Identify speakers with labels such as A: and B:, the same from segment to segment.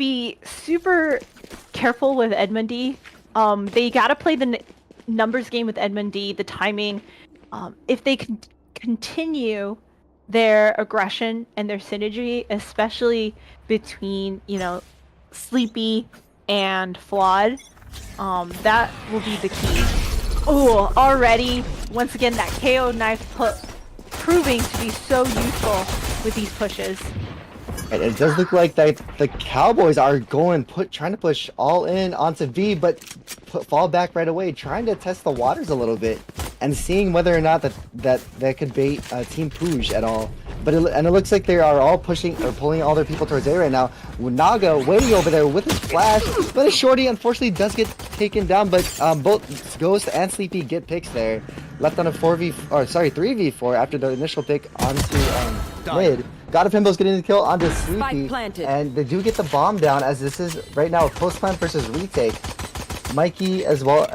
A: be super careful with Edmondy. They gotta play the numbers game with Edmondy, the timing. If they can continue their aggression and their synergy, especially between, Sleepy and Flawed, that will be the key. Oh, already, once again, that KO knife proving to be so useful with these pushes.
B: And it does look like that the Cowboys are trying to push all in onto V, but fall back right away, trying to test the waters a little bit and seeing whether or not that could bait Team Pooge at all. But it looks like they are all pushing or pulling all their people towards A right now. Naga waiting over there with his flash, but a shorty unfortunately does get taken down. But both Ghost and Sleepy get picks there, left on a 3v4 after the initial pick onto mid. God of Himbo's getting the kill onto Sleepy, and they do get the bomb down as this is right now a post plant versus retake. Mikey as well.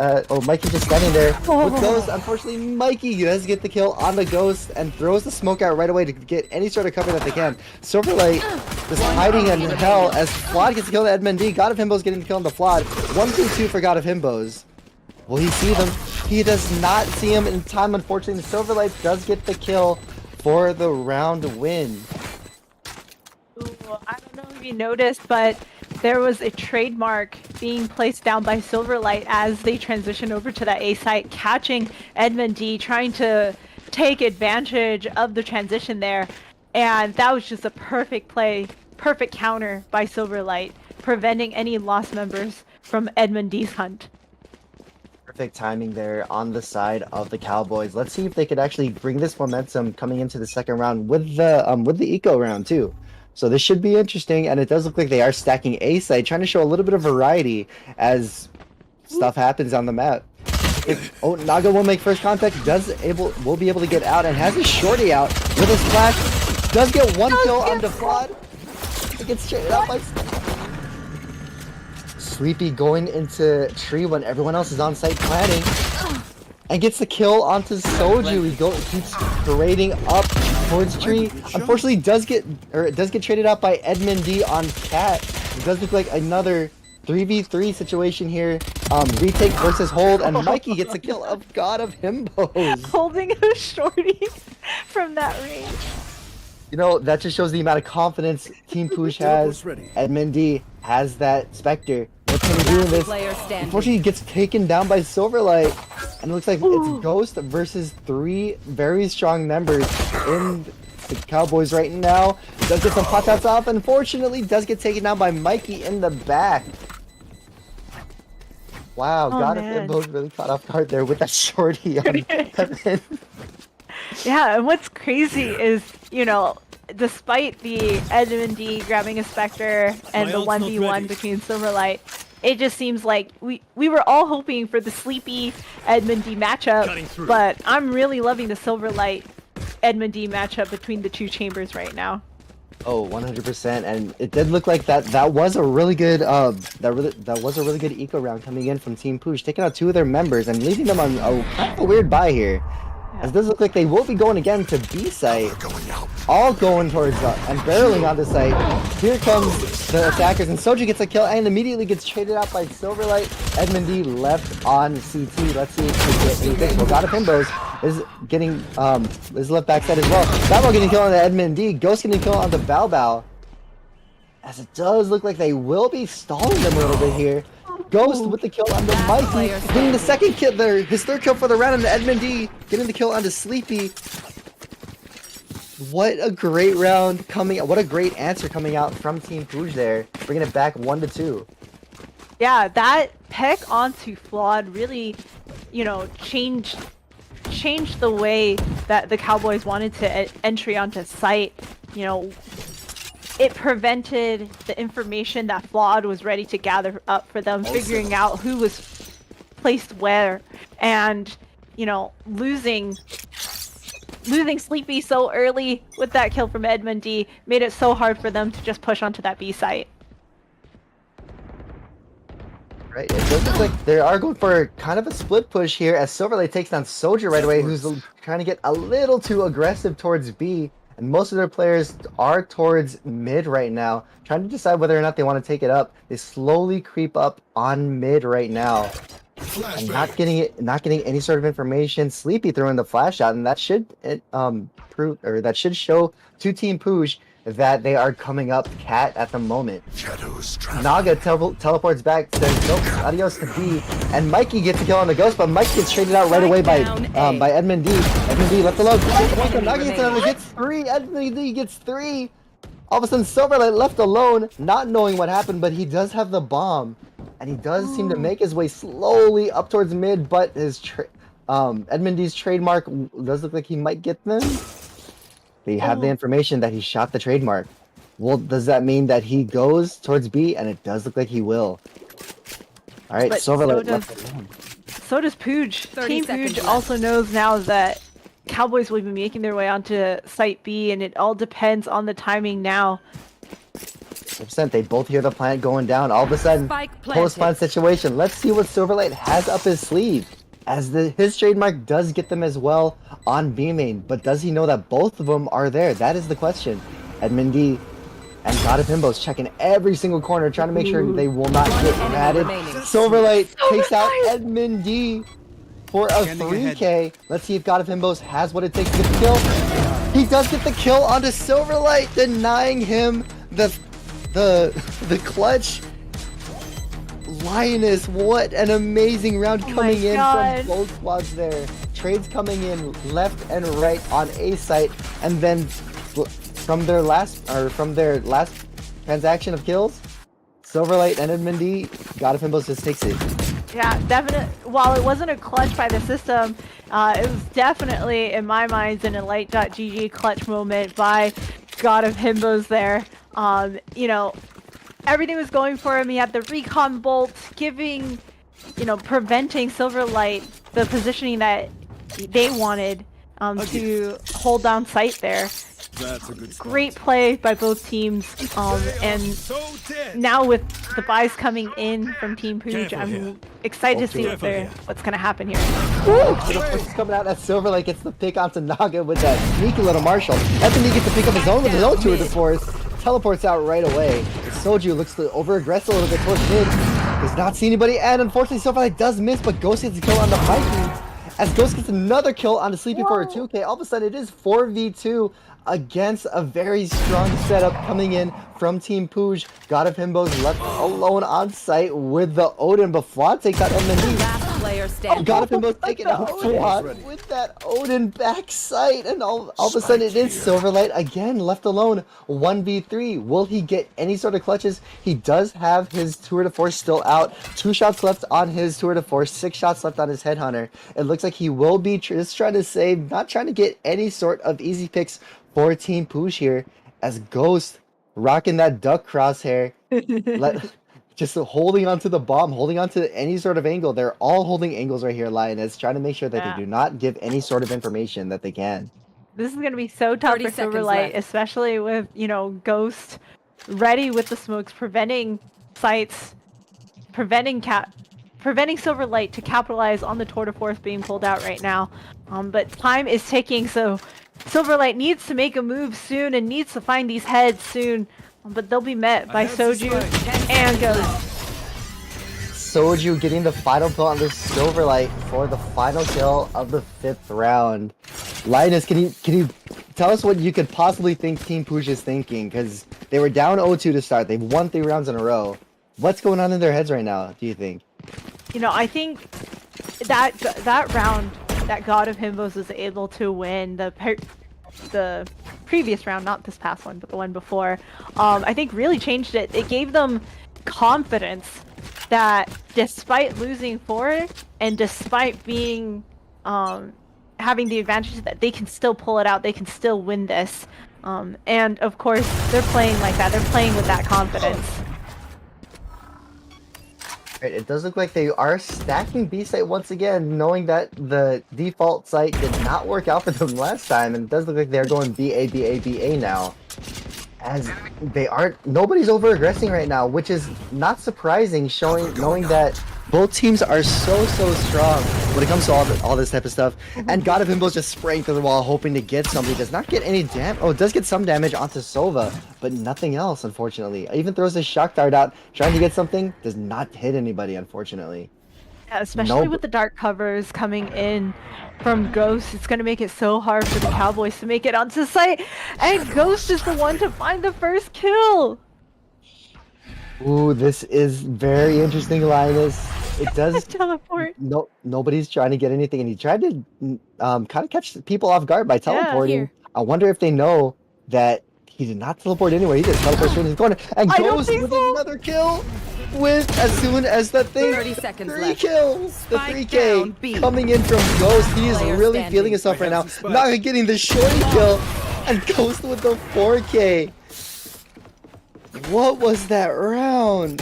B: Mikey just standing there with Ghost. Unfortunately, Mikey does get the kill on the Ghost and throws the smoke out right away to get any sort of cover that they can. Silverlight just hiding in hell as Flawed gets the kill to Edmund D. God of Himbo's getting the kill on the Flawed. 1-2 for God of Himbo's. Will he see them? He does not see him in time, unfortunately. Silverlight does get the kill for the round win.
A: Ooh, I don't know if you noticed, but there was a trademark being placed down by Silverlight as they transition over to that A site, catching Edmund D, trying to take advantage of the transition there. And that was just a perfect play, perfect counter by Silverlight, preventing any lost members from Edmund D's hunt.
B: Perfect timing there on the side of the Cowboys. Let's see if they could actually bring this momentum coming into the second round with the eco round too. So this should be interesting, and it does look like they are stacking A side, trying to show a little bit of variety as stuff happens on the map. Naga will make first contact, will be able to get out, and has a shorty out with his flash. Does get one kill on the Flawed. It gets traded out by Sleepy going into tree when everyone else is on site planning. And gets the kill onto Soju. He keeps parading up towards tree. Unfortunately, does get traded out by Edmund D on Cat. It does look like another 3v3 situation here. Retake versus hold, and Mikey gets a kill of God of Himbos.
A: Holding a shorty from that range.
B: You know, that just shows the amount of confidence Team Poosh has. Edmund D has that Spectre. What can he do in this? Unfortunately, he gets taken down by Silverlight. And it looks like it's Ghost versus 3 very strong members in the Cowboys right now. Does get some potats off. Unfortunately, does get taken down by Mikey in the back. Wow, God of Himbo's really caught off guard there with that shorty on Kevin.
A: Yeah, and what's crazy is, despite the Edmund D grabbing a Spectre and the 1v1 between Silverlight, it just seems like we were all hoping for the Sleepy Edmund D matchup, but I'm really loving the Silverlight Edmund D matchup between the two chambers right now.
B: Oh, 100%, and it did look like that was a really good that was a really good eco round coming in from Team Poosh, taking out 2 of their members and leaving them on a weird bye here. As it does look like they will be going again to B site. All going towards and barreling on the site. Here comes the attackers, and Soju gets a kill and immediately gets traded out by Silverlight. Edmund D left on CT. Let's see if he gets anything. Well, God of Himbos is getting is left backside as well. Bao getting killed on the Edmund D. Ghost getting killed on the Bao. As it does look like they will be stalling them a little bit here. Ghost with the kill on the Mikey, getting the second kill there, his third kill for the round, and the Edmund D getting the kill onto Sleepy. What a great round what a great answer coming out from Team Pooge there, bringing it back 1-2.
A: Yeah, that pick onto Flawed really, changed the way that the Cowboys wanted to entry onto site. It prevented the information that Flawed was ready to gather up for them, figuring out who was placed where, and losing Sleepy so early with that kill from Edmund D made it so hard for them to just push onto that B site.
B: Right, it does look like they are going for kind of a split push here as Silverlight takes down Soldier right away, who's trying to get a little too aggressive towards B. and most of their players are towards mid right now, trying to decide whether or not they want to take it up. They slowly creep up on mid right now, and not getting any sort of information. Sleepy throwing the flash out, and that should prove, or that should show to Team Pooj that they are coming up cat at the moment. Naga teleports back, says nope, adios to B, and Mikey gets a kill on the ghost, but Mikey gets traded out right away by Edmund D. Edmund D left alone. Naga gets another, gets 3. Edmund D gets 3. All of a sudden, Silverlight left alone, not knowing what happened, but he does have the bomb, and he does seem to make his way slowly up towards mid. But his Edmund D's trademark does look like he might get them. They have the information that he shot the trademark. Well, does that mean that he goes towards B? And it does look like he will. All right, Silverlight left alone.
A: So does Pooj. Team Pooj also knows now that Cowboys will be making their way onto Site B, and it all depends on the timing now.
B: 100%. They both hear the plant going down. All of a sudden, post-plant situation. Let's see what Silverlight has up his sleeve. As his trademark does get them as well on B main, but does he know that both of them are there? That is the question. Edmund D and God of Himbos checking every single corner, trying to make sure they will not get ratted. Silverlight takes out Edmund D for a 3K. Let's see if God of Himbos has what it takes to get the kill. He does get the kill onto Silverlight, denying him the clutch. Lioness, what an amazing round coming in from both squads there. Trades coming in left and right on A site, and then from their last transaction of kills, Silverlight and Edmund D, God of Himbos just takes it.
A: Yeah, definitely. While it wasn't a clutch by the system, it was definitely, in my mind, an Elite.gg clutch moment by God of Himbos there. You know, everything was going for him. He had the recon bolt, giving, preventing Silverlight the positioning that they wanted to hold down site there.
C: That's a good spot.
A: Great play by both teams. And now with the buys coming in from Team Pooj, I'm excited to see what's going to happen here.
B: It's coming out that Silverlight gets the pick onto Naga with that sneaky little Marshall. Anthony gets to pick up his own with his own 2 of the 4s. Teleports out right away. Soju looks to over-aggress a little bit towards mid. Does not see anybody, and unfortunately Silverlight does miss, but Ghost gets a kill on the Mikey. As Ghost gets another kill on the Sleepy for a 2K, all of a sudden it is 4v2 against a very strong setup coming in from Team Pooj. God of Himbos left alone on site with the Odin, but Flawed takes out Edmund D. God of Himbos taking out Flawed with that Odin back sight, and all of a sudden it is Silverlight again left alone 1v3. Will he get any sort of clutches? He does have his tour de force still out. 2 shots left on his tour de force, 6 shots left on his headhunter. It looks like he will be just trying to save, not trying to get any sort of easy picks for Team Pooj here, as Ghost rocking that duck crosshair, just holding onto the bomb, holding onto any sort of angle. They're all holding angles right here, Lioness, trying to make sure that they do not give any sort of information that they can.
A: This is going to be so tough for Silverlight, especially with, Ghost ready with the smokes, preventing sites, preventing Silverlight to capitalize on the tour de force being pulled out right now. But time is ticking, so Silverlight needs to make a move soon and needs to find these heads soon, but they'll be met by Soju and Ghost.
B: Soju getting the final kill on the Silverlight for the final kill of the 5th round. Linus, can you tell us what you could possibly think Team Pooj is thinking? Because they were down 0-2 to start. They've won 3 rounds in a row. What's going on in their heads right now, do you think?
A: I think that round that God of Himbos was able to win, the previous round, not this past one, but the one before, I think really changed it. It gave them confidence that despite losing 4 and despite being having the advantage, that they can still pull it out, they can still win this. And of course, they're playing like that. They're playing with that confidence.
B: Right, it does look like they are stacking B site once again, knowing that the default site did not work out for them last time, and it does look like they're going BA now. As nobody's over aggressing right now, which is not surprising, knowing that Both teams are so strong when it comes to all this type of stuff. And God of Himbo's just spraying through the wall, hoping to get somebody. Does not get any damage. Oh, it does get some damage onto Sova, but nothing else, unfortunately. Even throws a shock dart out, trying to get something. Does not hit anybody, unfortunately.
A: Yeah, especially with the dark covers coming in from Ghost, it's gonna make it so hard for the Cowboys to make it onto site. And Ghost is the one to find the first kill.
B: Ooh, this is very interesting, Linus. It does
A: Teleport.
B: no, nobody's trying to get anything, and he tried to kind of catch people off guard by teleporting.
C: here.
B: I wonder if they know that he did not teleport anyway. He just teleports straight in his corner and
A: I don't
B: goes
A: think
B: with
A: so.
B: another kill. With as soon as that thing,
C: 30 seconds
B: 3
C: left.
B: kills, the
C: Spike
B: 3K
C: down, B.
B: coming in from Ghost. He is
C: Player
B: really
C: standing.
B: feeling himself right now. Not getting the shorty kill, and Ghost with the 4K. What was that round?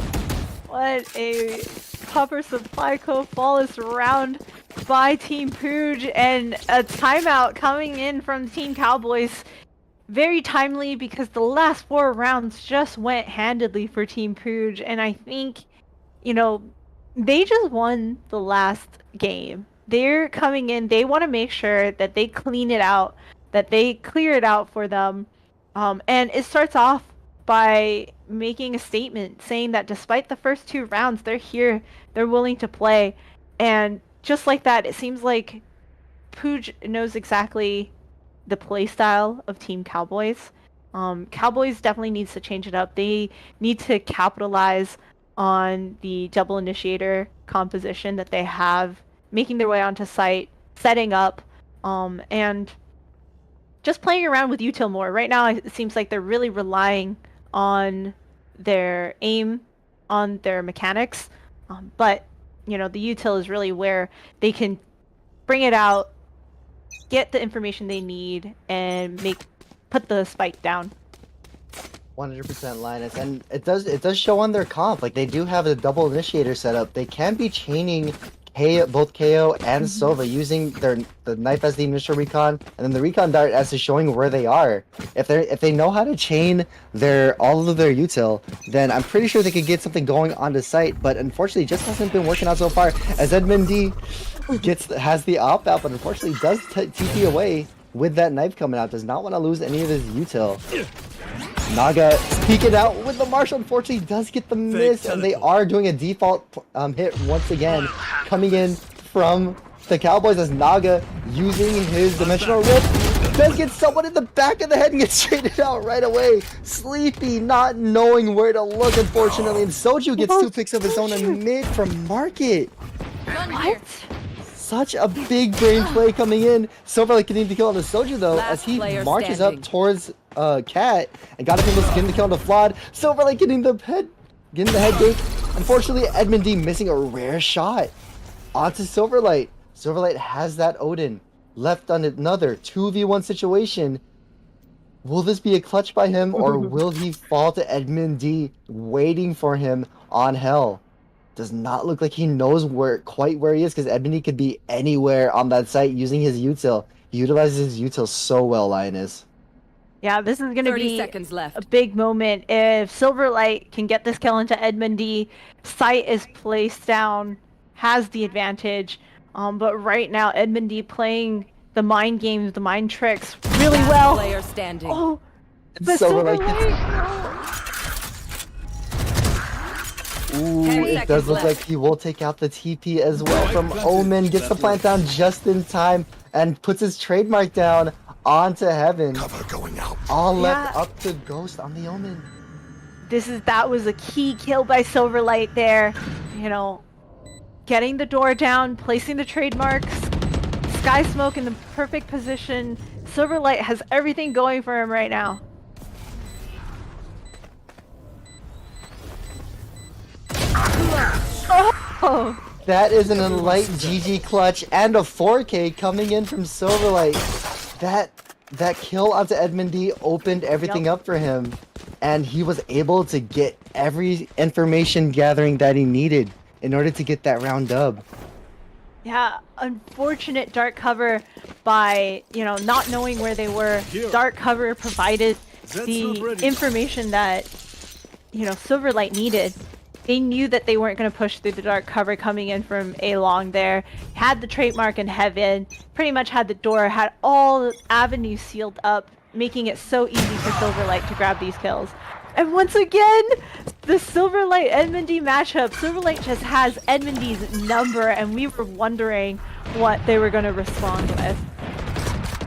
A: What a Copper Supply Co. flawless round by Team Pooj, and a timeout coming in from Team Cowboys. Very timely because the last 4 rounds just went handedly for Team Pooj, and I think, you know, they just won the last game. They're coming in, they want to make sure that they clean it out, that they clear it out for them. And it starts off by making a statement saying that despite the first 2 rounds, they're here, they're willing to play. And just like that, it seems like Pooj knows exactly the play style of Team Cowboys. Cowboys definitely needs to change it up. They need to capitalize on the double initiator composition that they have, making their way onto site, setting up, and just playing around with util more. Right now, it seems like they're really relying on their aim, on their mechanics, but you know, the util is really where they can bring it out, get the information they need, and put the spike down.
B: 100% Linus, and it does show on their comp. Like, they do have a double initiator setup. They can be chaining both KO and Sova using the knife as the initial recon, and then the recon dart as to showing where they are. If they know how to chain all of their util, then I'm pretty sure they could get something going onto site. But unfortunately, it just hasn't been working out so far. As Edmund D has the opt out, but unfortunately does TP away with that knife coming out. Does not want to lose any of his util. Naga peeking out with the Marshall. Unfortunately, does get the miss, and they are doing a default hit once again, coming in from the Cowboys as Naga using his dimensional rift does get someone in the back of the head and gets traded out right away. Sleepy, not knowing where to look, unfortunately, and Soju gets 2 picks of his own in mid from Market.
A: What?
B: Such a big brain play coming in. Silverlight getting the kill on the Soju though, as he marches up towards Cat, and got him getting the kill on the Flawed. Silverlight getting the head gate. Unfortunately, Edmund D missing a rare shot onto Silverlight. Silverlight has that Odin left on another 2v1 situation. Will this be a clutch by him, or will he fall to Edmund D waiting for him on Hell? Does not look like he knows quite where he is, because Edmund D could be anywhere on that site using his util. He utilizes his util so well, Linus.
A: Yeah, this is going to
C: 30
A: be
C: seconds left.
A: a big moment. If Silverlight can get this kill into Edmund D, site is placed down, has the advantage. But right now, Edmund D playing the mind games, the mind tricks really well.
C: Player standing.
A: Oh,
B: And
A: but
B: Silverlight
A: Silverlight.
B: Ooh,
C: 10
B: it does
C: seconds
B: look like
C: left.
B: he will take out the TP as well from Omen. Gets the plant down just in time and puts his trademark down onto Heaven.
D: Cover going out.
B: All left
A: Yeah.
B: up to Ghost on the Omen.
A: That was a key kill by Silverlight there. You know, getting the door down, placing the trademarks, Sky Smoke in the perfect position. Silverlight has everything going for him right now. Oh,
B: That is an Enlight GG clutch and a 4K coming in from Silverlight. That kill onto Edmund D opened everything up for him, and he was able to get every information gathering that he needed in order to get that round dub.
A: yeah, unfortunate dark cover by, you know, not knowing where they were. Dark cover provided the information that, you know, Silverlight needed. They knew that they weren't going to push through the dark cover coming in from A long there. Had the trademark in heaven, pretty much had the door, had all avenues sealed up, making it so easy for Silverlight to grab these kills. And once again, the Silverlight Edmondy matchup, Silverlight just has Edmondy's number, and we were wondering what they were going to respond with.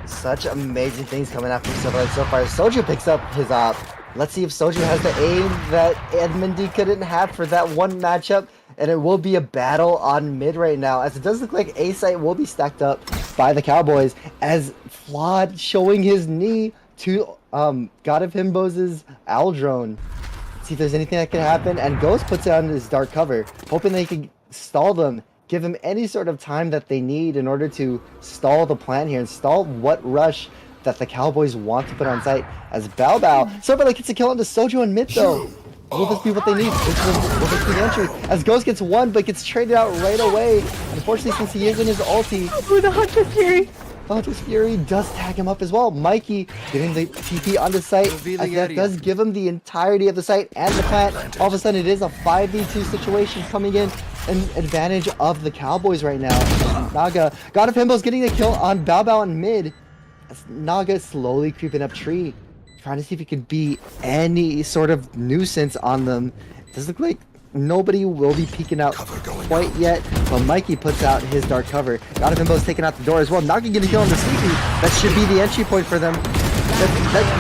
B: Such amazing things coming out from Silverlight so far. Soju picks up his op. Let's see if Soju has the aim that Edmondy couldn't have for that one matchup. And it will be a battle on mid right now, as it does look like A site will be stacked up by the Cowboys, as Flawed showing his knee to God of Himbos' Owl Drone. See if there's anything that can happen, and Ghost puts it on his dark cover, hoping they can stall them, give them any sort of time that they need in order to stall the plan here and stall what rush that the Cowboys want to put on site. As Bao Bao, Silverlight gets a kill onto Soju on mid though. Will this be what they need? Will this be the entry? As Ghost gets one, but gets traded out right away. Unfortunately, since he is in his ulti.
A: Ooh, the Hunter's Fury!
B: Hunter's Fury does tag him up as well. Mikey getting the TP on the site, as that does give him the entirety of the site and the plant. All of a sudden, it is a 5v2 situation coming in advantage of the Cowboys right now. Naga, God of Himbos getting the kill on Bao Bao on mid. As Naga slowly creeping up tree, trying to see if he could be any sort of nuisance on them. It does look like nobody will be peeking out quite yet, but Mikey puts out his dark cover. God of Himbos taking out the door as well. Naga getting a kill on the Sleepy. That should be the entry point for them.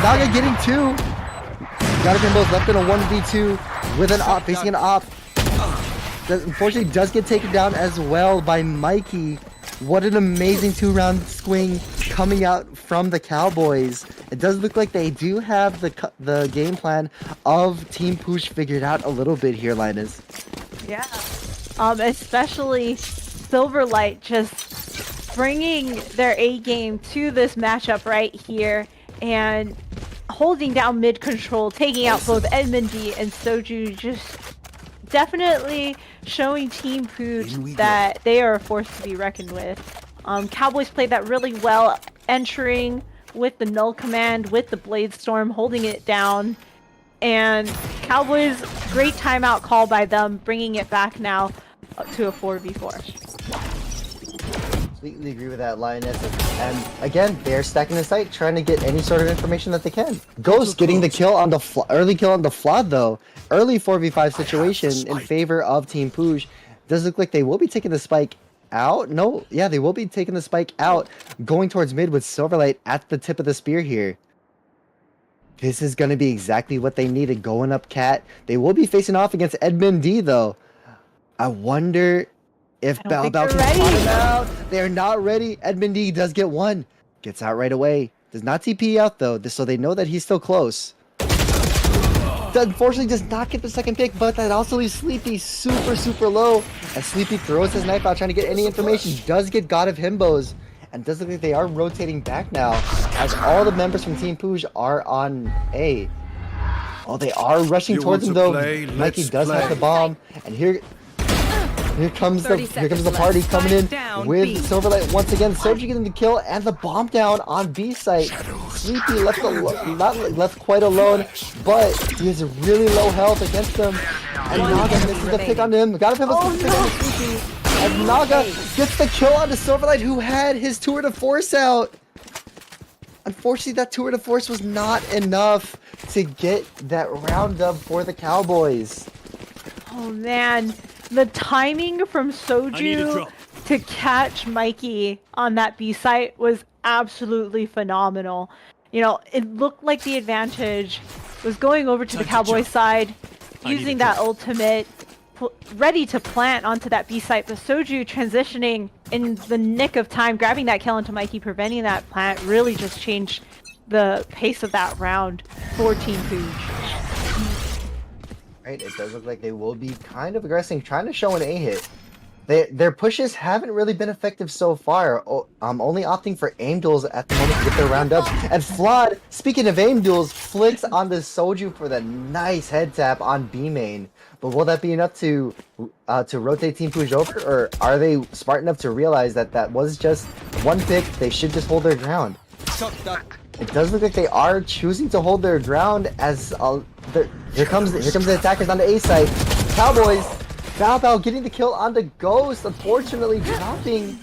B: Naga getting two. God of Himbos left in a 1v2 with an op, facing an op. That unfortunately does get taken down as well by Mikey. What an amazing 2-round swing coming out from the Cowboys. It does look like they do have the game plan of Team Push figured out a little bit here, Linus.
A: Yeah. Especially Silverlight just bringing their A game to this matchup right here and holding down mid control, taking out both Edmondy and Soju, just definitely showing Team Pooch that they are a force to be reckoned with. Cowboys played that really well, entering with the null command, with the Blade Storm, holding it down. And Cowboys, great timeout call by them, bringing it back now to a 4v4.
B: Completely agree with that, Lioness. And again, they're stacking the site, trying to get any sort of information that they can. Ghost getting the kill on the early kill on the Flood though. Early 4v5 situation in favor of Team Pooch. Does look like they will be taking the spike out. No, yeah, they will be taking the spike out, going towards mid with Silverlight at the tip of the spear here. This is going to be exactly what they needed, going up Cat. They will be facing off against Edmund D though. I wonder if Bao Bao can spot him out. They're not ready. Edmund D does get one. Gets out right away. Does not TP out though, so they know that he's still close. Unfortunately does not get the second pick, but that also leaves Sleepy super low. As Sleepy throws his knife out trying to get any information. Does get God of Himbos. And does look like they are rotating back now, as all the members from Team Pooch are on A. Oh, they are rushing towards him though. Mikey does have the bomb, and here comes the party coming in with Silverlight once again. Soju getting the kill and the bomb down on B site. Sleepy not left quite alone, but he has really low health against them. And Naga misses the pick on him. Gotta have a pick on Sleepy. And Naga gets the kill on the Silverlight, who had his tour de force out. Unfortunately, that tour de force was not enough to get that roundup for the Cowboys.
A: Oh man, the timing from Soju to catch Mikey on that B site was absolutely phenomenal. You know, it looked like the advantage was going over to the Cowboy side, using that ultimate, ready to plant onto that B site, but Soju transitioning in the nick of time, grabbing that kill onto Mikey, preventing that plant, really just changed the pace of that round for Team Pooch.
B: Right, it does look like they will be kind of aggressive, trying to show an A hit. Their pushes haven't really been effective so far. Only opting for aim duels at the moment to get their round up. And Flood, speaking of aim duels, flicks onto Soju for the nice head tap on B main. But will that be enough to rotate Team Pooch over, or are they smart enough to realize that that was just one pick? They should just hold their ground. It does look like they are choosing to hold their ground as here comes the attackers on the A site. Cowboys. Bao getting the kill on the Ghost, unfortunately dropping.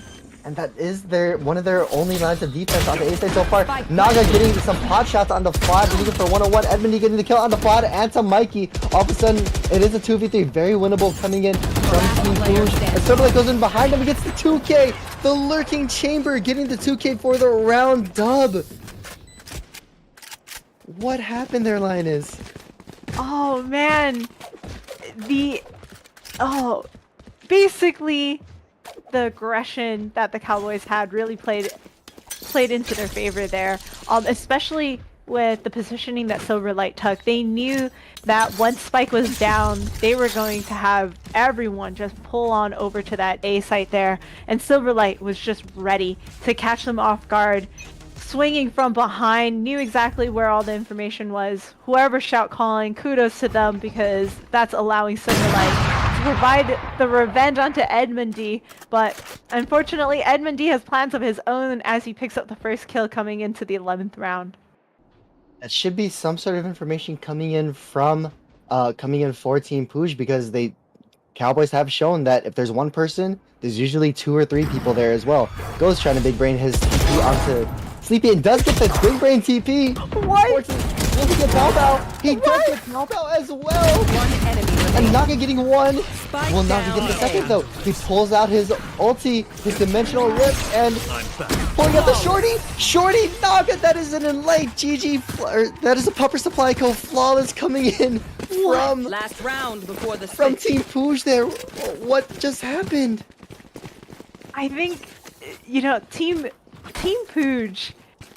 B: And that is one of their only lines of defense on the A side so far. Naga getting some pot shots on the Flod, looking for 101. Edmondy getting the kill on the Flod and to Mikey. All of a sudden, it is a 2v3, very winnable coming in from Team Rouge. And Silverlight goes in behind him and gets the 2K. The Lurking Chamber getting the 2K for the round dub. What happened there, Linus?
A: Oh man, basically the aggression that the Cowboys had really played into their favor there, especially with the positioning that Silverlight took. They knew that once Spike was down, they were going to have everyone just pull on over to that A site there, and Silverlight was just ready to catch them off guard, swinging from behind, knew exactly where all the information was. Whoever shout calling, kudos to them, because that's allowing Silverlight provide the revenge onto Edmondy, but unfortunately Edmondy has plans of his own as he picks up the first kill coming into the 11th round.
B: That should be some sort of information coming in for Team Puj, because Cowboys have shown that if there's one person, there's usually 2 or 3 people there as well. Ghost trying to big brain his TP onto Sleepy and does get the big brain TP.
A: What?
B: Looking at Bao. He does get Bao as well.
C: One enemy
B: And Naga getting one.
C: Spike
B: Will Naga
C: down
B: get the
C: A.
B: second though. He pulls out his ulti, his dimensional rip, and pulling out the shorty. Shorty Naga, that is an enlight GG. That is a Pupper Supply Co. Flawless coming in from
C: Last round before the
B: from
C: switch.
B: Team Puj there. What just happened?
A: I think, Team Puj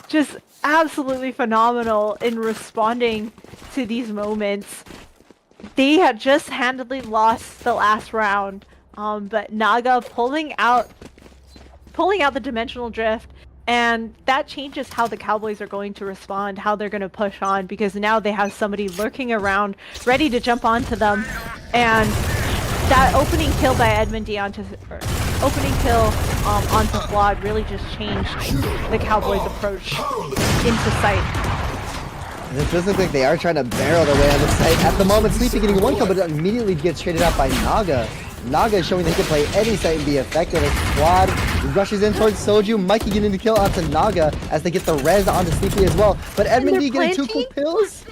A: just absolutely phenomenal in responding to these moments. They had just handily lost the last round, but Naga pulling out the dimensional drift, and that changes how the Cowboys are going to respond, how they're going to push on, because now they have somebody lurking around, ready to jump onto them, and that opening kill by Edmondy onto Flawed really just changed the Cowboys' approach into sight.
B: And it does look like they are trying to barrel their way on the site. At the moment, Sleepy getting one kill, but immediately gets traded out by Naga. Naga showing that he can play any site and be effective. As Flawed rushes in towards Soju. Mikey getting the kill onto Naga as they get the res onto Sleepy as well. But Edmondy getting 2 cool pills.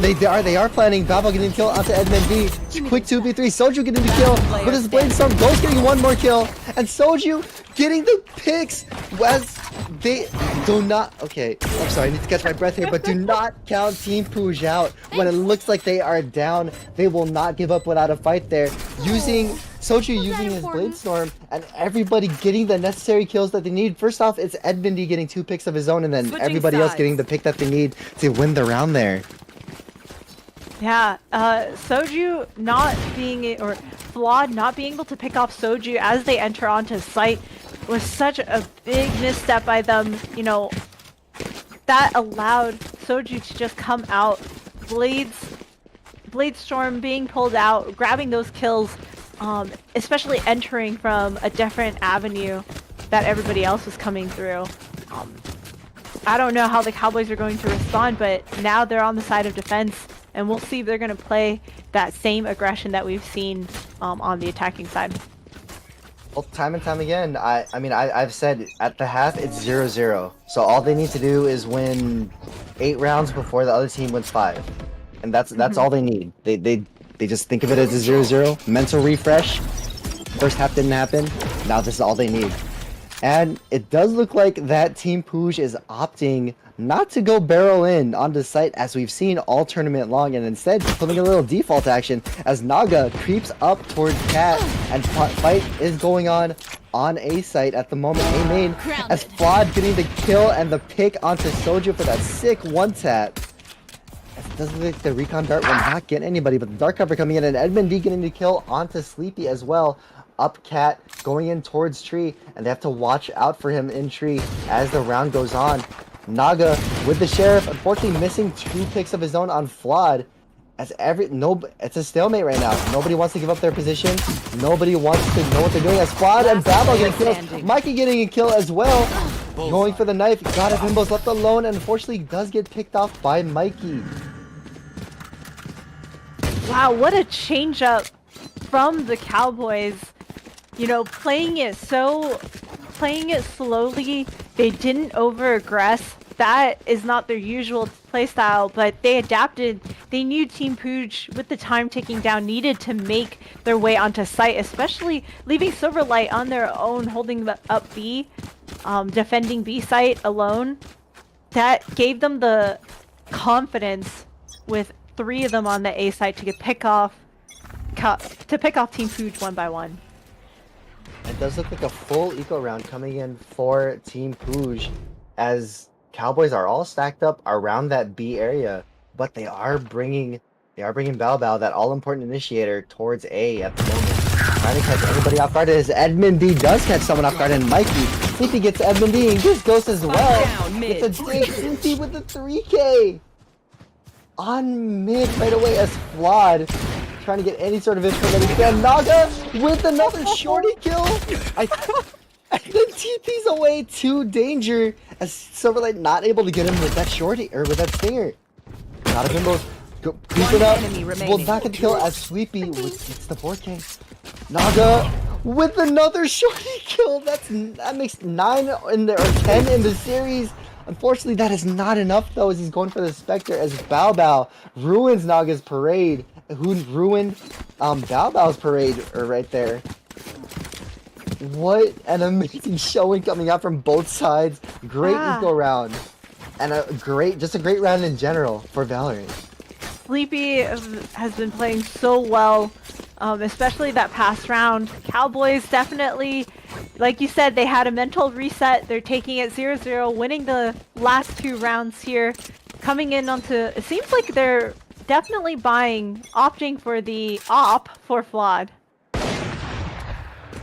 B: They are planning. Babo getting the kill onto Edmondy. Quick 2v3. Soju getting the kill with his Bladestorm. Ghost getting one more kill. And Soju getting the picks as they do not... Okay, I'm sorry, I need to catch my breath here, but do not count Team Puj out. When it looks like they are down, they will not give up without a fight there. Soju using his Bladestorm, and everybody getting the necessary kills that they need. First off, it's Edmondy getting 2 picks of his own, and then everybody else getting the pick that they need to win the round there.
A: Yeah, Soju Flawed not being able to pick off Soju as they enter onto site was such a big misstep by them. That allowed Soju to just come out, Bladestorm being pulled out, grabbing those kills, especially entering from a different avenue that everybody else was coming through. I don't know how the Cowboys are going to respond, but now they're on the side of defense, and we'll see if they're going to play that same aggression that we've seen on the attacking side.
B: Well, time and time again, I've said at the half it's 0-0. So all they need to do is win 8 rounds before the other team wins 5, and that's all they need. They just think of it as a 0-0 mental refresh. First half didn't happen. Now this is all they need. And it does look like that Team Puj is opting not to go barrel in onto site as we've seen all tournament long, and instead putting a little default action as Naga creeps up towards Cat, and fight is going on A site at the moment. A main as Flawed getting the kill and the pick onto Soju for that sick one tap. It doesn't look like the recon dart will not get anybody, but the dark cover coming in, and Edmondy getting the kill onto Sleepy as well. Up Cat going in towards tree, and they have to watch out for him in tree as the round goes on. Naga with the sheriff, unfortunately missing 2 picks of his own on Flawed. It's a stalemate right now. Nobody wants to give up their position. Nobody wants to know what they're doing. As Flawed and Babel getting killed. Mikey getting a kill as well. Going for the knife. God, if Himbo's left alone, and unfortunately does get picked off by Mikey.
A: Wow, what a change up from the Cowboys. You know, playing it slowly. They didn't over aggress. That is not their usual playstyle, but they adapted. They knew Team Pooch, with the time ticking down, needed to make their way onto site, especially leaving Silverlight on their own, holding up B, defending B site alone. That gave them the confidence with 3 of them on the A site to pick off Team Pooch one by one.
B: It does look like a full eco round coming in for Team Pooch, as Cowboys are all stacked up around that B area, but they are bringing Bao Bao, that all-important initiator, towards A at the moment. Trying to catch anybody off guard as Edmund D does catch someone off guard, and Mikey, Sleepy gets Edmund D and gets Ghost as well.
C: Down mid.
B: It's a dig, Sleepy with the 3K! On mid right away as Flawed, trying to get any sort of info that he can. Naga with another shorty kill! And then TP's away to danger as Silverlight not able to get him with that shorty, or with that stinger. Not a Bimbo. Goose it up. We'll not get the kill as Sleepy gets the 4K. Naga with another shorty kill. That makes 9 in the, or 10 in the series. Unfortunately, that is not enough though, as he's going for the Spectre, as Bao Bao ruins Naga's parade. Who ruined Bao Bao's parade right there. What an amazing showing coming out from both sides. Great eco round. And just a great round in general for Valorant.
A: Sleepy has been playing so well, especially that past round. Cowboys definitely, like you said, they had a mental reset. They're taking it 0-0, winning the last 2 rounds here. Coming in onto, it seems like they're definitely opting for the op for Flawed.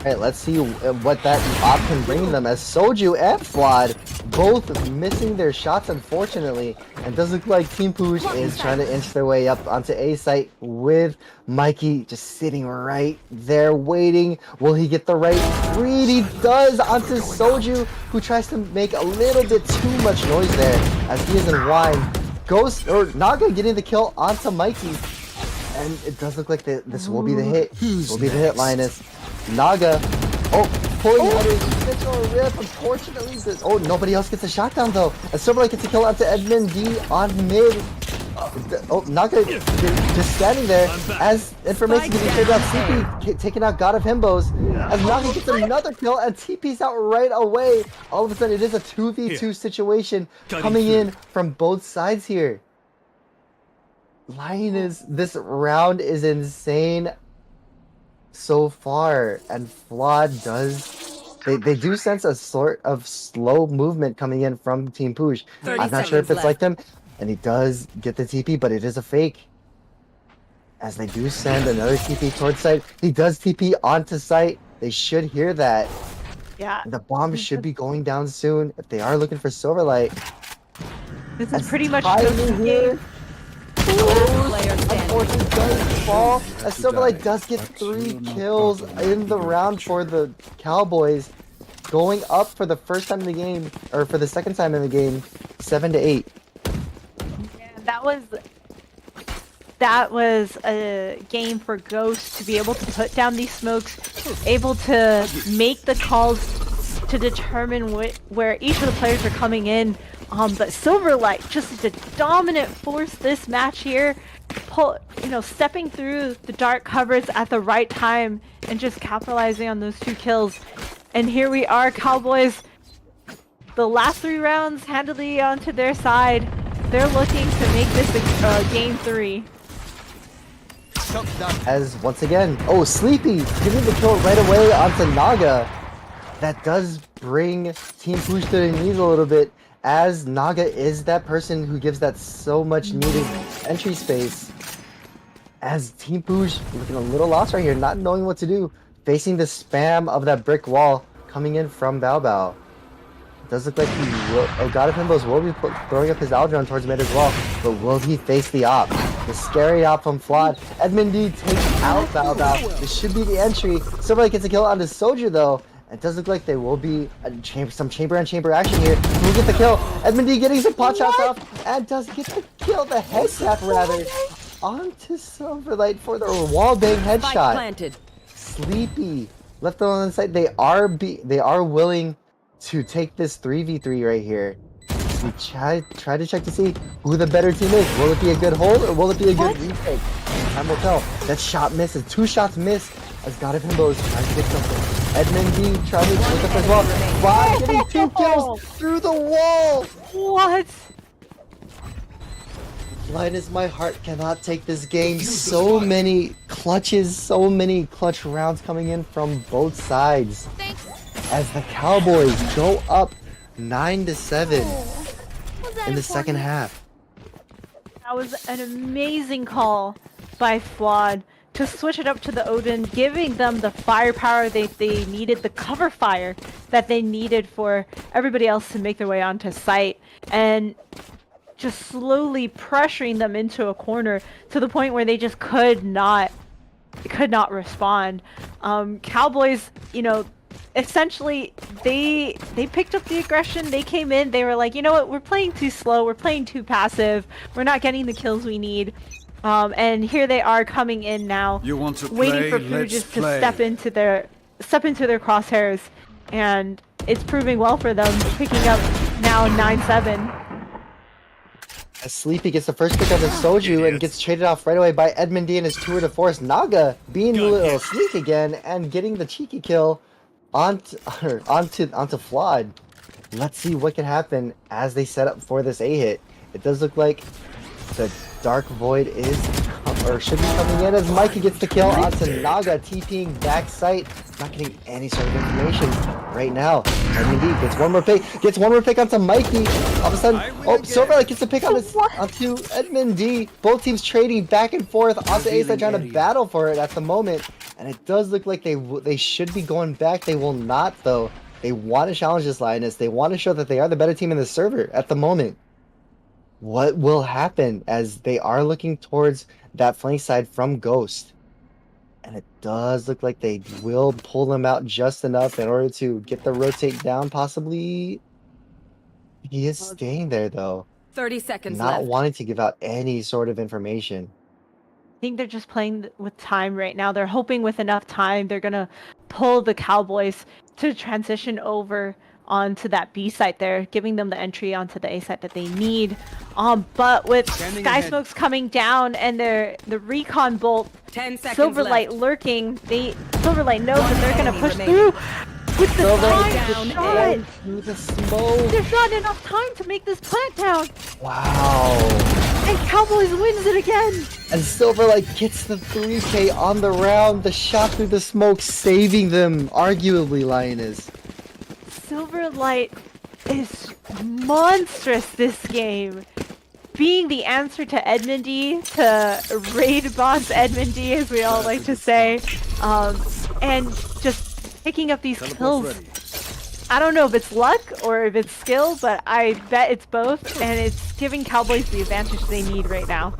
B: Alright, let's see what that op can bring them, as Soju and Flawed both missing their shots, unfortunately. And does look like Team Pooch is trying to inch their way up onto A site, with Mikey just sitting right there waiting. Will he get the right read? He does onto Soju, who tries to make a little bit too much noise there as he is in wine. Ghost, or Naga, getting the kill onto Mikey. And it does look like this will be the hit. Will be the hit, Linus. Naga, pulling out his potential rip. Unfortunately, nobody else gets a shot down though. And Silverlight gets a kill onto Edmund D on mid. Naga just standing there as information getting traded out. CP taking out God of Himbos as Naga gets another kill and TP's out right away. All of a sudden, it is a 2v2 situation coming in from both sides here. This round is insane so far, and Flawed they do sense a sort of slow movement coming in from Team Pooch. I'm not sure if it's like them, and he does get the TP, but it is a fake. As they do send another TP towards site, he does TP onto site. They should hear that.
A: Yeah.
B: The bomb should be going down soon if they are looking for Silverlight.
A: This is pretty much
B: the
A: game.
B: Unfortunately, does fall as Silverlight does get 3 kills in the round for the Cowboys, going up for the first time in the game, or for the second time in the game, 7-8.
A: Yeah, that was a game for Ghost to be able to put down these smokes, able to make the calls to determine where each of the players are coming in. But Silverlight, just the dominant force this match here, stepping through the dark covers at the right time and just capitalizing on those 2 kills. And here we are, Cowboys, the last 3 rounds handily onto their side. They're looking to make this game 3.
B: As once again, Sleepy getting the kill right away onto Naga. That does bring Team Pooch to their knees a little bit, as Naga is that person who gives that so much needed entry space. As Team Pooch looking a little lost right here, not knowing what to do, facing the spam of that brick wall coming in from Bao Bao. It does look like God of Himbos will be throwing up his Aldron towards mid as well, but will he face the op? The scary op from Flawed. Edmund D takes out Bao Bao. This should be the entry. Silverlight gets a kill onto Soldier though. It does look like there will be some chamber-on-chamber action here. Who'll get the kill? Edmund D getting some pot shots off, and does get the kill, the headshot rather, onto Silverlight for the wallbang
C: Spike
B: headshot.
C: planted.
B: Sleepy left on the side. They are willing to take this 3v3 right here. We try to check to see who the better team is. Will it be a good hold or will it be a good retake? Time will tell. That shot misses. 2 shots missed as God of Himbos trying to get something. Edmund D trying to look up as well. Fly getting 2 kills through the wall.
A: What?
B: Linus, my heart cannot take this game. So many clutches, so many clutch rounds coming in from both sides. As the Cowboys go up 9-7 in the second half.
A: That was an amazing call by Flawed to switch it up to the Odin, giving them the firepower they needed, the cover fire that they needed for everybody else to make their way onto site, and just slowly pressuring them into a corner to the point where they just could not respond. Cowboys, you know, essentially they picked up the aggression. They came in, they were like, you know what, we're playing too slow, we're playing too passive, we're not getting the kills we need. And here they are coming in now,
D: You want to
A: waiting
D: play?
A: for
D: Let's
A: Fruges to
D: play.
A: step into their crosshairs, and it's proving well for them, picking up now 9-7.
B: As Sleepy gets the first pick on the Soju and gets traded off right away by Edmund D and his tour de force. Naga being a little sneak again and getting the cheeky kill onto Flawed. Let's see what can happen as they set up for this A-hit. It does look like the Dark Void is, or should be coming in as Mikey gets the kill onto Naga, TPing back sight. Not getting any sort of information right now. Edmund D gets one more pick onto Mikey. All of a sudden, Silverlight gets the pick onto Edmund D. Both teams trading back and forth onto A side, trying to battle for it at the moment. And it does look like they should be going back. They will not, though. They want to challenge this Linus. They want to show that they are the better team in the server at the moment. What will happen as they are looking towards that flank side from Ghost? And it does look like they will pull them out just enough in order to get the rotate down, possibly. He is staying there, though.
C: 30 seconds
B: Not
C: left.
B: wanting to give out any sort of information.
A: I think they're just playing with time right now. They're hoping with enough time they're gonna pull the Cowboys to transition over onto that B site there, giving them the entry onto the A site that they need. But with Sky Smokes coming down and the recon bolt,
C: 10 seconds
A: Silverlight
C: left.
A: lurking, Silverlight knows that they're gonna
C: enemy
A: push
C: remaining.
A: through with the
B: Silverlight
A: time
C: down
A: shot.
B: through the smoke.
A: There's not enough time to make this plant down,
B: Wow.
A: and Cowboys wins it again.
B: And Silverlight gets the 3K on the round. The shot through the smoke saving them, arguably, Lioness.
A: Silverlight is monstrous this game. Being the answer to Edmund D, to raid boss Edmund D, as we all like to say, and just picking up these kills. I don't know if it's luck or if it's skill, but I bet it's both, and it's giving Cowboys the advantage they need right now.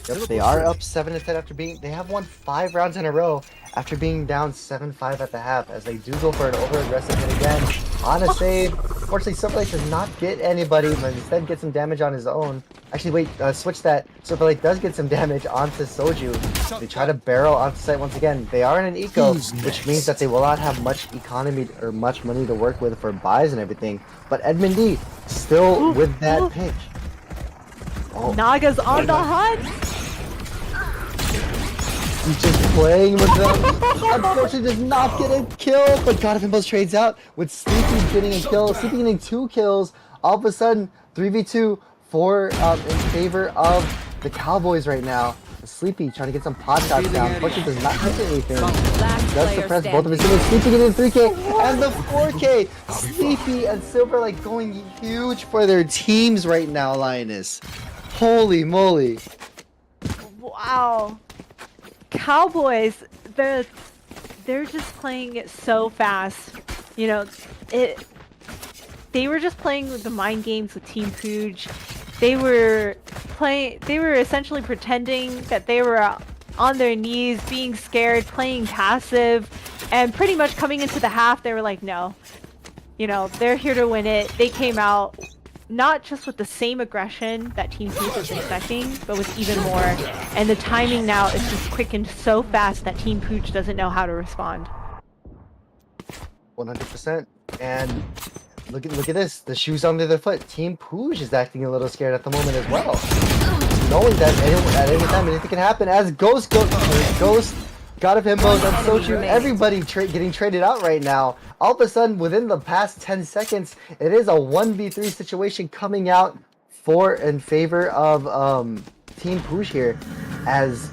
B: Yep, they are up 7-10 after they have won 5 rounds in a row after being down 7-5 at the half, as they do go for an over-aggressive hit again on a save. Unfortunately, Silverlight does not get anybody, but instead gets some damage on his own. Actually, wait, switch that. Silverlight does get some damage onto Soju. They try to barrel onto site once again. They are in an eco, which means that they will not have much economy or much money to work with for buys and everything. But Edmund D still with that pick. Oh,
A: Naga's on the hunt.
B: he's just playing with them. Unfortunately, does not get a kill, but God of Himbos trades out with Sleepy getting a kill. Sleepy getting 2 kills. All of a sudden, 3v2 in favor of the Cowboys right now. Sleepy trying to get some pot shots down. Unfortunately, does not get anything.
C: Last
B: Does
C: player
B: suppress both of his teammates. Sleepy getting 3K and the 4K. Sleepy and Silverlight going huge for their teams right now, Lioness. Holy moly.
A: Wow. Cowboys, they're just playing it so fast. You know, they were just playing with the mind games with Team Pooge. They were essentially pretending that they were on their knees, being scared, playing passive, and pretty much coming into the half, they were like, no. You know, they're here to win it. They came out not just with the same aggression that Team Pooch was expecting, but with even more. And the timing now is just quickened so fast that Team Pooch doesn't know how to respond.
B: 100%. And look at this. The shoes under their foot. Team Pooch is acting a little scared at the moment as well, knowing that at any time anything can happen. As Ghost, God of Himbos, and Soju, everybody getting traded out right now. All of a sudden, within the past 10 seconds, it is a 1v3 situation coming out in favor of Team Pooch here, as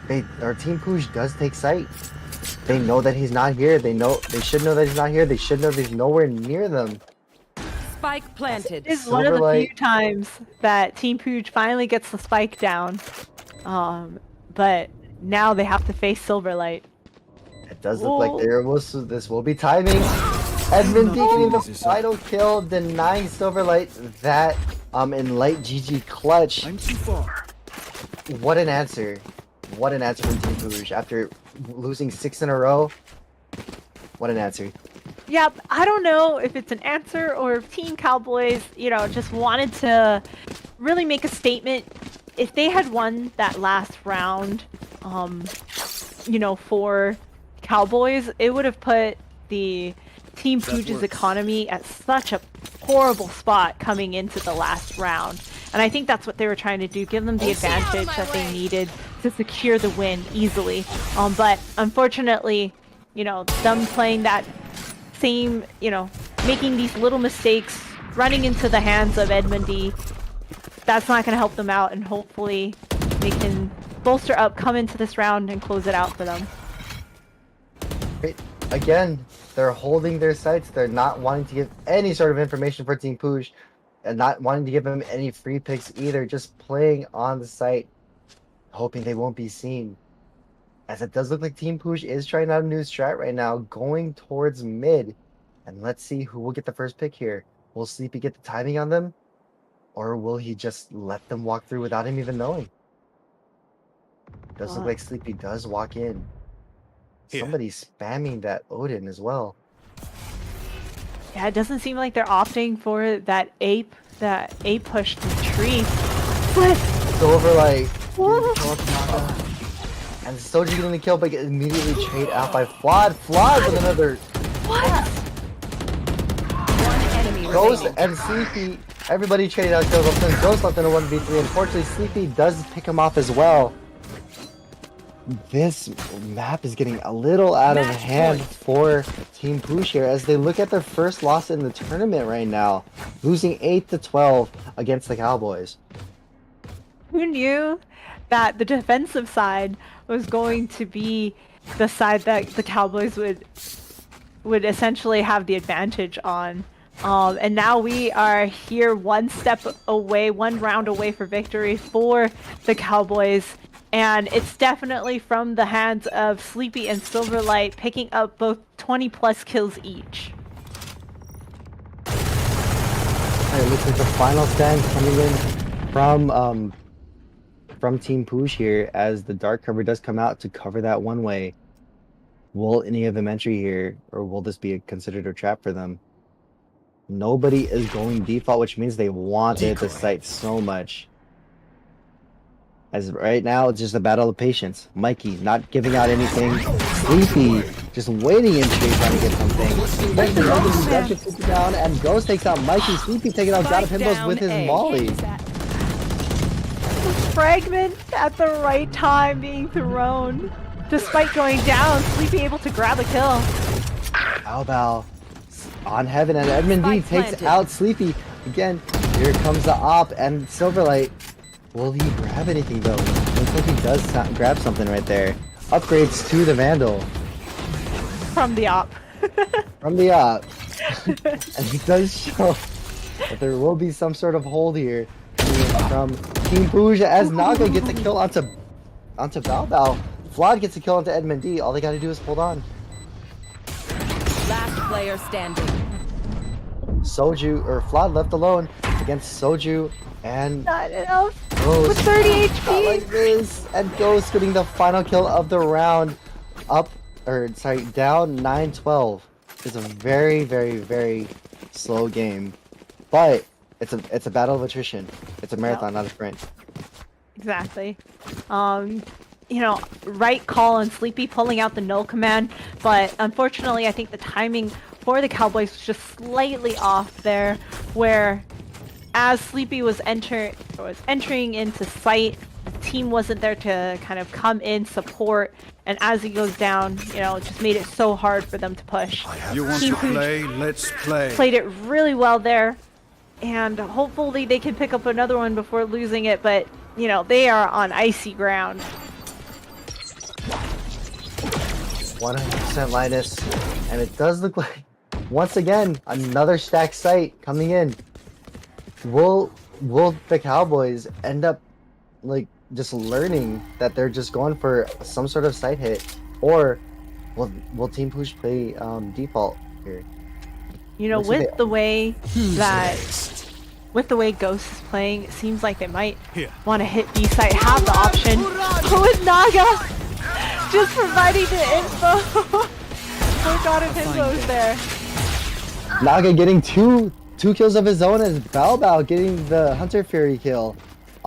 B: Team Pooch does take sight. They know that he's not here. They should know that he's not here. They should know that he's nowhere near them.
C: Spike planted.
A: This is one of the few times that Team Pooch finally gets the spike down. But now they have to face Silverlight.
B: It does look like this will be timing. Edmund getting the final kill, denying Silverlight that in light GG clutch.
D: I'm too far.
B: What an answer. What an answer from Team Pooch after losing 6 in a row. What an answer.
A: Yeah, I don't know if it's an answer or if Team Cowboys, just wanted to really make a statement. If they had won that last round, for Cowboys, it would have put the Team Pooch's economy at such a horrible spot coming into the last round. And I think that's what they were trying to do, give them the advantage that they needed to secure the win easily. But unfortunately, them playing that same, making these little mistakes, running into the hands of Edmundy, that's not going to help them out, and hopefully they can bolster up, come into this round, and close it out for them.
B: Again, they're holding their sights. They're not wanting to give any sort of information for Team Pooch, and not wanting to give them any free picks either. Just playing on the site, hoping they won't be seen. As it does look like Team Pooch is trying out a new strat right now, going towards mid. And let's see who will get the first pick here. Will Sleepy get the timing on them? Or will he just let them walk through without him even knowing? Does look like Sleepy does walk in. Somebody's spamming that Odin as well.
A: Yeah, it doesn't seem like they're opting for that ape push to the tree. But
B: Silverlight. And Soji getting the kill, but get immediately traded out by Flawed. Flawed with another.
A: what?
C: One enemy
B: Ghost
C: remaining.
B: and Sleepy. Everybody traded out kills. Then Ghost left in a 1v3. Unfortunately, Sleepy does pick him off as well. This map is getting a little out of hand for Team Pooch here as they look at their first loss in the tournament right now, losing 8-12 against the Cowboys.
A: Who knew that the defensive side was going to be the side that the Cowboys would essentially have the advantage on? And now we are here one round away for victory for the Cowboys. And it's definitely from the hands of Sleepy and Silverlight, picking up both 20+ kills each.
B: Alright, looks like the final stand coming in from Team Pooch here as the dark cover does come out to cover that one way. Will any of them entry here, or will this be considered a trap for them? Nobody is going default, which means they wanted the site so much. As right now, it's just a battle of patience. Mikey not giving out anything. Sleepy just waiting in tree trying to get something. Ghost down, and Ghost takes out Mikey. Sleepy taking out God of Himbos with his Molly.
A: Fragment at the right time being thrown. Despite going down, Sleepy able to grab a kill.
B: Bao on heaven, and Edmund D takes out Sleepy. Again, here comes the op and Silverlight. Will he grab anything though? Looks like he does grab something right there. Upgrades to the Vandal.
A: From the op.
B: From the op. And he does show that there will be some sort of hold here from Team Pooch as Naga gets a kill onto Bao. Flawed gets a kill onto Edmund D. All they gotta do is hold on.
C: Last player standing.
B: Soju, or Flawed left alone against Soju and
A: Not enough.
B: Ghost.
A: With 30
B: Not
A: HP.
B: like this. And Ghost getting the final kill of the round. Down 9-12. It's a very, very, very slow game. But It's a battle of attrition. It's a marathon, not a sprint.
A: Exactly. You know, right call on Sleepy pulling out the null command, but unfortunately, I think the timing for the Cowboys was just slightly off there, where as Sleepy was entering into sight, the team wasn't there to kind of come in support, and as he goes down, you know, it just made it so hard for them to push.
D: You want
A: Team
D: to
A: Pooch
D: play? Let's play.
A: played it really well there, and hopefully they can pick up another one before losing it, but you know, they are on icy ground.
B: 100% Linus, and it does look like once again another stacked site coming in. Will the Cowboys end up like just learning that they're just going for some sort of site hit, or will Team Push play default here?
A: You know,
B: Looks like
A: with the way with the way Ghost is playing, it seems like they might want to hit B site, have the option. But with Naga just providing the info. Full god of infos there.
B: Naga getting two kills of his own, as Bao getting the Hunter Fury kill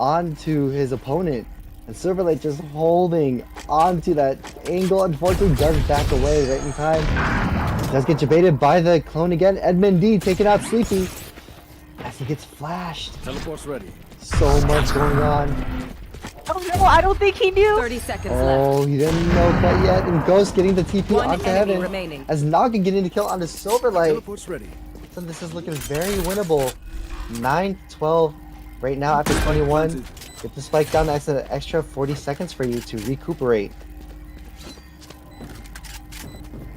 B: onto his opponent, and Silverlight just holding onto that angle. Unfortunately, does back away right in time. Does get debated by the clone again. Edmund D taking out Sleepy as he gets flashed.
D: Teleport's ready.
B: So much going on.
A: Oh no, I don't think he knew.
C: 30 seconds
B: Oh,
C: left.
B: he didn't know quite yet. And Ghost getting the TP
C: One
B: onto
C: enemy
B: Heaven.
C: remaining.
B: As Naga getting the kill onto Silverlight.
D: Teleport's ready.
B: So this is looking very winnable. 9-12 right now after 21. Get the spike down, that's an extra 40 seconds for you to recuperate.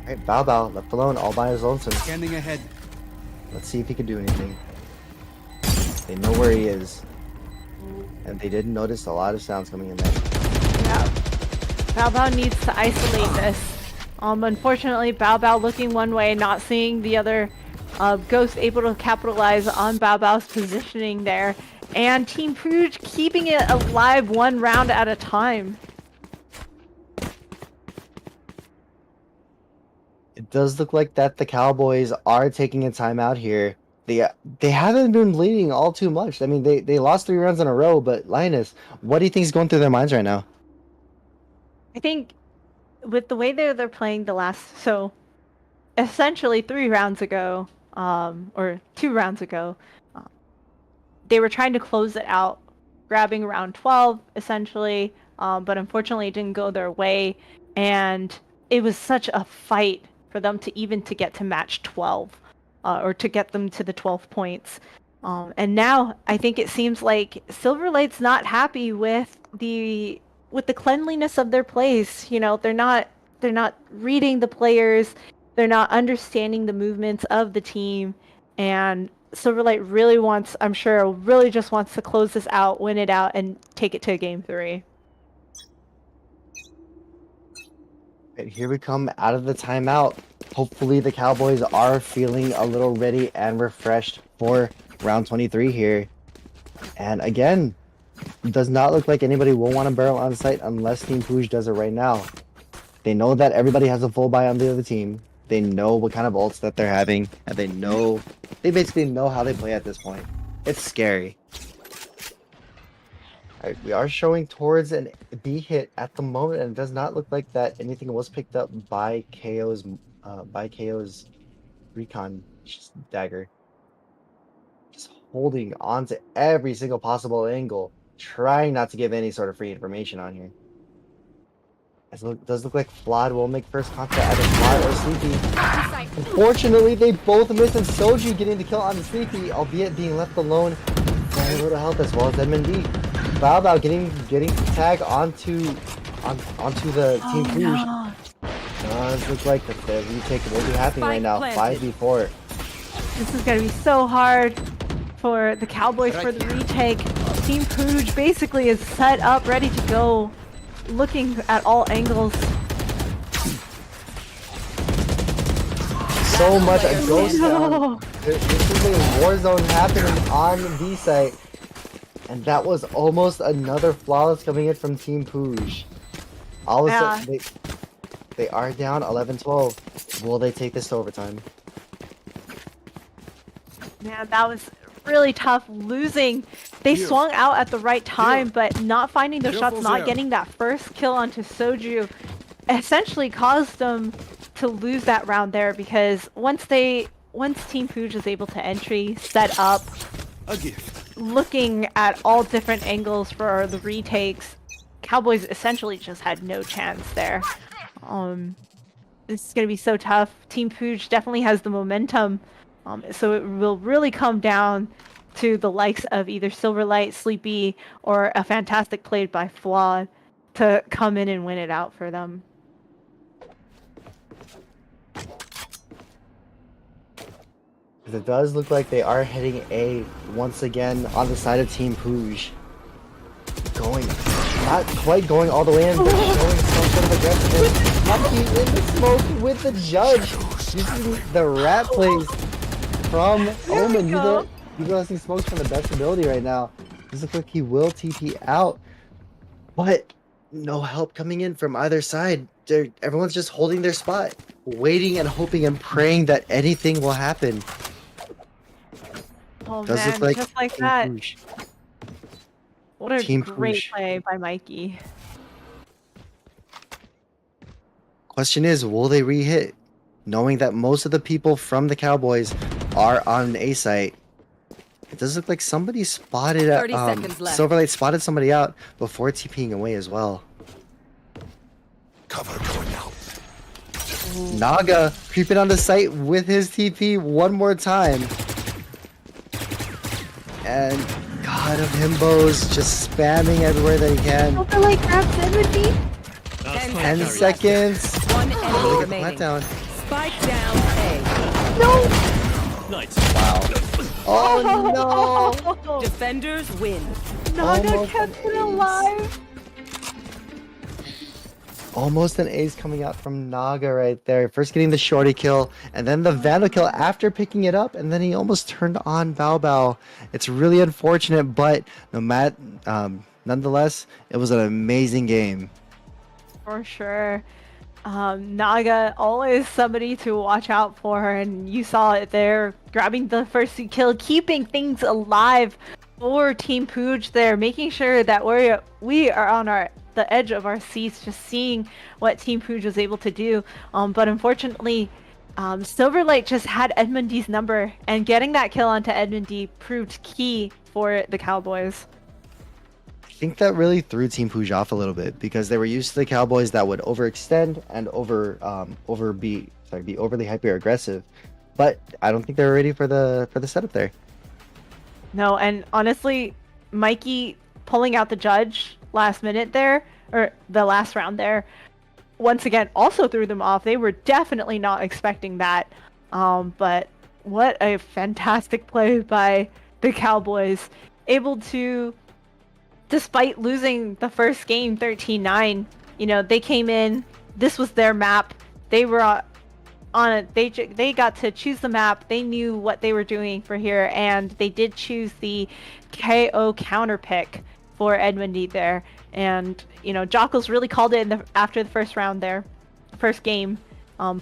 B: Alright, Bao left alone all by his lonesome.
D: Scanning ahead.
B: Let's see if he can do anything. They know where he is. And they did notice a lot of sounds coming in there.
A: Yeah. Bao needs to isolate this. Unfortunately, Bao looking one way, not seeing the other. Ghost able to capitalize on Bao's positioning there, and Team Pooch keeping it alive one round at a time.
B: It does look like that the Cowboys are taking a timeout here. They haven't been bleeding all too much. I mean, they lost 3 rounds in a row, but Linus, what do you think is going through their minds right now?
A: I think with the way they're playing the last, so essentially 3 rounds ago, or 2 rounds ago, they were trying to close it out, grabbing round 12 essentially, but unfortunately it didn't go their way, and it was such a fight for them to get to match 12, or to get them to the 12 points. And now I think it seems like Silverlight's not happy with the cleanliness of their plays. You know, they're not reading the players, they're not understanding the movements of the team, and Silverlight really just wants to close this out, win it out, and take it to game 3.
B: And here we come out of the timeout. Hopefully the Cowboys are feeling a little ready and refreshed for round 23 here. And again, it does not look like anybody will want to barrel on site unless Team Pooch does it right now. They know that everybody has a full buy on the other team. They know what kind of ults that they're having, and they basically know how they play at this point. It's scary. Alright, we are showing towards an B hit at the moment, and it does not look like that anything was picked up by KO's recon dagger. Just holding on to every single possible angle, trying not to give any sort of free information on here. It does look like Flawed will make first contact, either Flawed or Sleepy. Unfortunately, they both miss, and Soju getting the kill on the Sleepy, albeit being left alone. Very little health, as well as Edmund D. Bao getting tag onto the Team Pooch.
A: No.
B: Does look like the retake will be happening right now. 5v4.
A: This is gonna be so hard for the Cowboys for the retake. Team Pooch basically is set up, ready to go, looking at all angles.
B: So much a ghost down.
A: No.
B: This is a war zone happening on B site. And that was almost another flawless coming in from Team Pooch. All of a sudden, they are down 11-12. Will they take this to overtime?
A: Man, that was really tough losing. They swung out at the right time, but not finding those shots, not getting that first kill onto Soju, essentially caused them to lose that round there because once Team Fuge was able to entry, set up,
D: A gift.
A: looking at all different angles for the retakes, Cowboys essentially just had no chance there. This is going to be so tough. Team Fuge definitely has the momentum, so it will really come down to the likes of either Silverlight, Sleepy, or a fantastic play by Flawed to come in and win it out for them.
B: It does look like they are heading A once again on the side of Team Puj. Not quite going all the way in, but showing some sort of aggressiveness. Lucky in the smoke with the judge. Using the rat plays from Omen. Utilizing smokes from the best ability right now. This looks like he will TP out, but no help coming in from either side. Everyone's just holding their spot, waiting and hoping and praying that anything will happen.
A: Oh
B: Does
A: man,
B: look like
A: just like
B: Team
A: that.
B: Puj.
A: What a
B: Team
A: great
B: Push.
A: play by Mikey.
B: Question is, will they re-hit? Knowing that most of the people from the Cowboys are on an A site. It does look like somebody spotted
C: 30 seconds left.
B: Silverlight spotted somebody out before TPing away as well.
D: Cover going out.
B: Naga creeping on the site with his TP one more time. And God of Himbos just spamming everywhere that he can.
A: Silverlight grabs Enmity.
B: 10 seconds.
C: One
B: Really
C: enemy
B: good
C: remaining.
B: down.
C: Spike down A.
A: No!
D: Nice.
B: Wow. Oh no!
C: Defenders win.
A: Naga
B: Almost
A: kept
B: an
A: it
B: ace.
A: alive.
B: Almost an ace coming out from Naga right there. First getting the shorty kill, and then the Vandal kill after picking it up, and then he almost turned on Bao Bao. It's really unfortunate, but nonetheless, it was an amazing game.
A: For sure. Naga, always somebody to watch out for, and you saw it there, grabbing the first kill, keeping things alive for Team Puj there, making sure that we are on the edge of our seats, just seeing what Team Puj was able to do. But unfortunately, Silverlight just had Edmundi's number, and getting that kill onto Edmundi proved key for the Cowboys.
B: I think that really threw Team Puj off a little bit because they were used to the Cowboys that would overextend and be overly hyper aggressive. But I don't think they were ready for the setup there.
A: No, and honestly, Mikey pulling out the judge last minute there, or the last round there, once again also threw them off. They were definitely not expecting that. But what a fantastic play by the Cowboys, able to, despite losing the first game 13-9, they came in, this was their map. They were on it. They got to choose the map. They knew what they were doing for here, and they did choose the KO counter pick for Edmundi there. And Jockles really called it after the first round there, first game.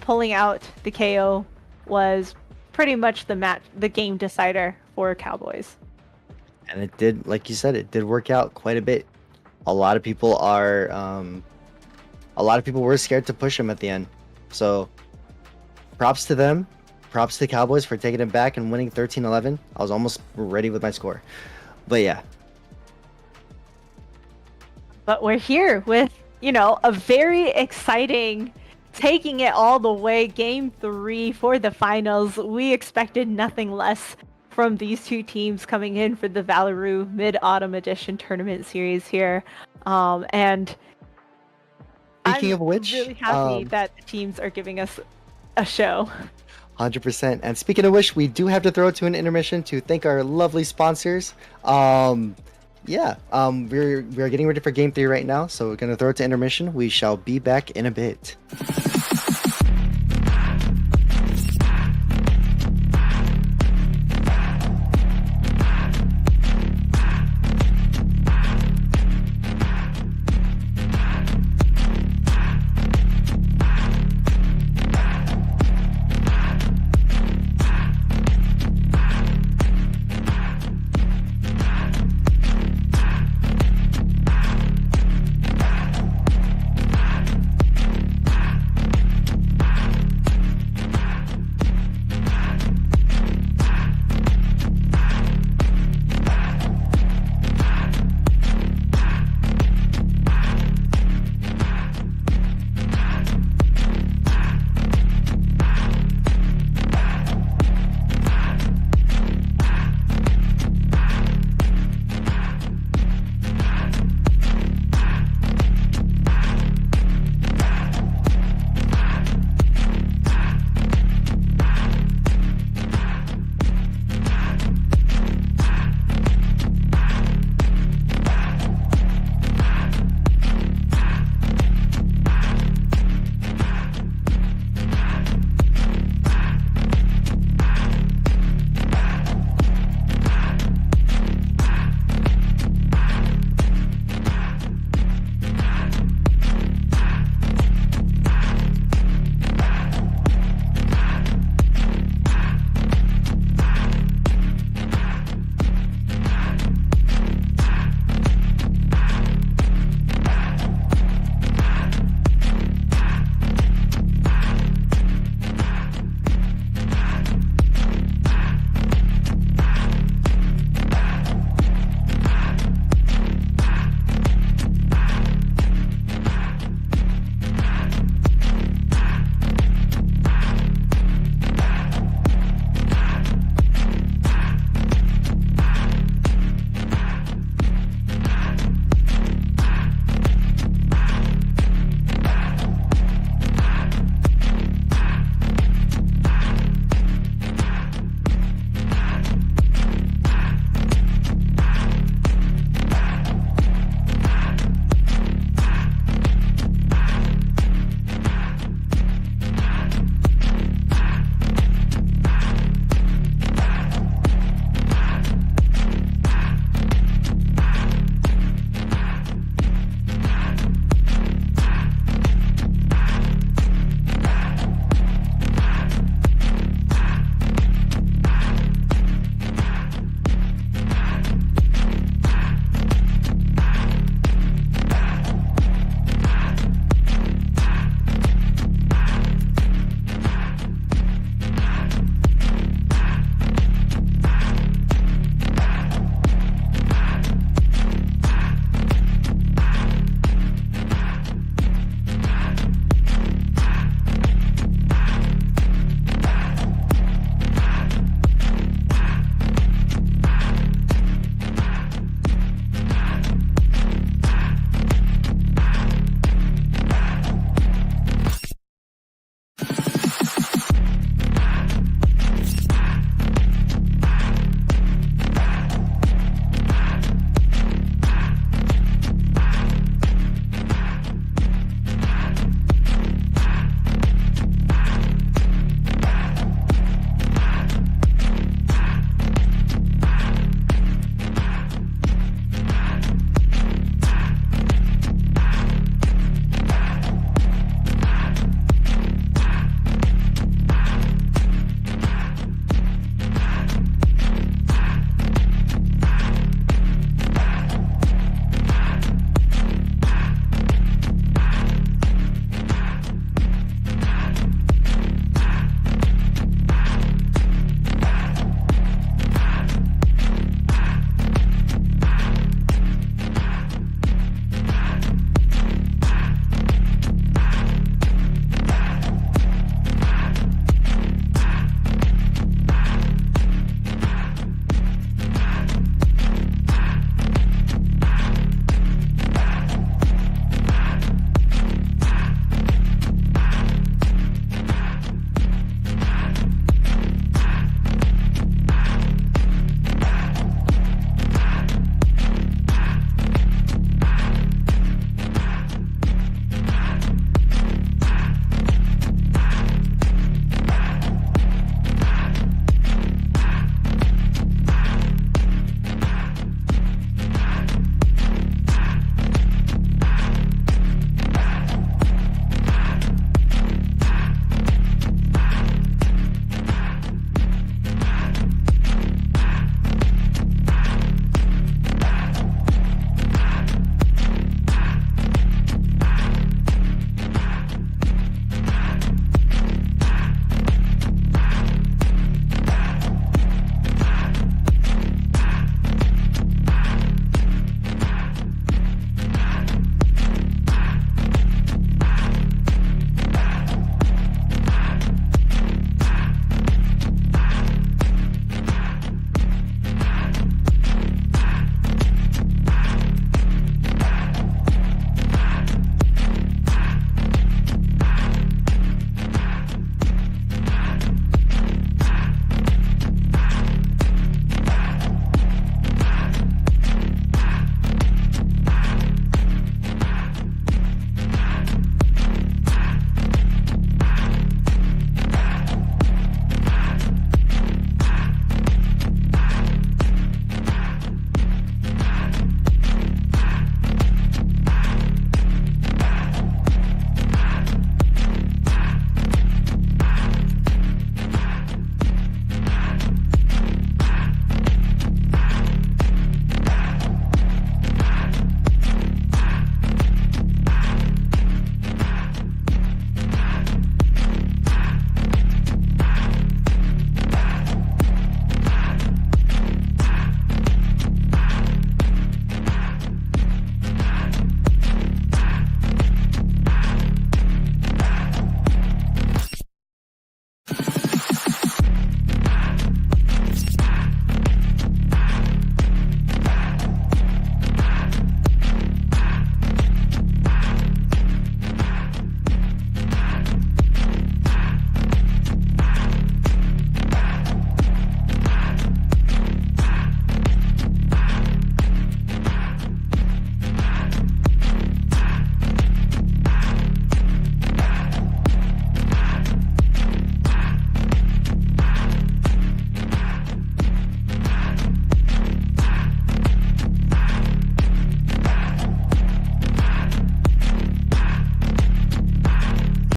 A: Pulling out the KO was pretty much the game decider for Cowboys.
B: And it did, like you said, it did work out quite a bit. A lot of people were scared to push him at the end. So props to them. Props to the Cowboys for taking it back and winning 13-11. I was almost ready with my score. But yeah.
A: But we're here with, a very exciting, taking it all the way, Game 3 for the finals. We expected nothing less from these two teams coming in for the Valoroo Mid-Autumn Edition Tournament Series here. And
B: Speaking
A: I'm
B: of which,
A: really happy that the teams are giving us a show.
B: 100%. And speaking of which, we do have to throw to an intermission to thank our lovely sponsors. We're getting ready for Game 3 right now, so we're going to throw it to intermission. We shall be back in a bit.